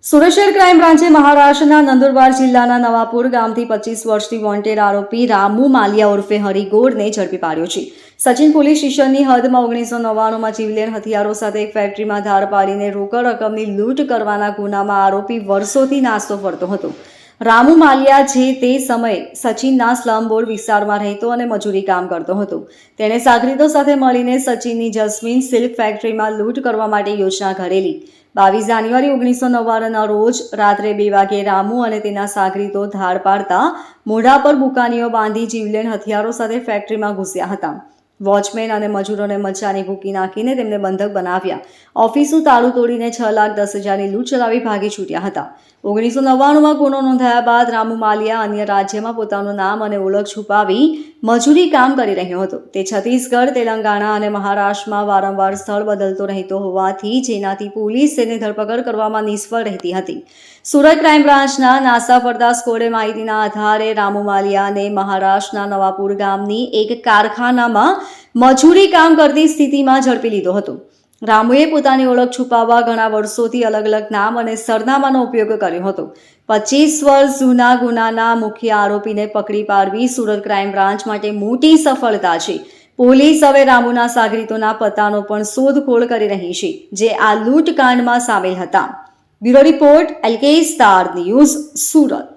સુરત શહેર ક્રાઇમ બ્રાન્ચે મહારાષ્ટ્રના નંદુરબાર જિલ્લાના નવાપુર ગામથી 25 વર્ષથી વોન્ટેડ આરોપી રામુ માલિયા ઉર્ફે હરિગોડને ઝડપી પાડ્યો છે. સચિન પોલીસ સ્ટેશનની હદમાં 1999માં જીવલેણ હથિયારો સાથે એક ફેક્ટરીમાં ધાર પાડીને રોકડ રકમની લૂંટ કરવાના ગુનામાં આરોપી વર્ષોથી નાસ્તો ફરતો હતો. રામુ માલિયા જે તે સમયે સચિનના સ્લમ બોર્ડ વિસ્તારમાં રહેતો અને મજૂરી કામ કરતો હતો. તેણે સાગરીતો સાથે મળીને સચિનની જસ્મીન સિલ્ક ફેક્ટરીમાં લૂંટ કરવા માટે યોજના ઘડેલી. 22 જાન્યુઆરી 1999ના રોજ રાત્રે 2 વાગ્યે રામુ અને તેના સાગરીતો ધાડ પાડતા મોઢા પર બુકાનીઓ બાંધી જીવલેણ હથિયારો સાથે ફેક્ટરીમાં ઘૂસ્યા હતા. વોચમેન અને મજૂરોને મચાની ભૂકી નાખીને તેમને બંધક બનાવ્યા. ઓફિસનું તાળું તોડીને 6,10,000ની લૂંટ ચલાવી ભાગી છૂટ્યા હતા. 1999માં ગુનો નોંધાયા બાદ રામુ માલિયા અન્ય રાજ્યમાં પોતાનું નામ અને ઓળખ છુપાવી મજૂરી કામ કરી રહ્યો હતો. તે છત્તીસગઢ, તેલંગાણા અને મહારાષ્ટ્રમાં વારંવાર સ્થળ બદલતો રહેતો હોવાથી જેનાથી પોલીસ તેને ધરપકડ કરવામાં નિષ્ફળ રહેતી હતી. સુરત ક્રાઇમ બ્રાન્ચના નાસા ફરતા સ્કોડે માહિતીના આધારે રામુ માલિયાને મહારાષ્ટ્રના નવાપુર ગામની એક કારખાનામાં મજૂરી કામ કરતી સ્થિતિમાં ઝડપી લીધો હતો. રામુએ પોતાની ઓળખ છુપાવવા ઘણા વર્ષોથી અલગ અલગ નામ અને સરનામાનો ઉપયોગ કર્યો હતો. 25 વર્ષ જૂના ગુનાના મુખ્ય આરોપીને પકડી પાડવી સુરત ક્રાઇમ બ્રાન્ચ માટે મોટી સફળતા છે. પોલીસ હવે રામુના સાગરીતોના પતાનો પણ શોધખોળ કરી રહી છે, જે આ લૂંટકાંડમાં સામેલ હતા. Bureau report LK star news, Surat.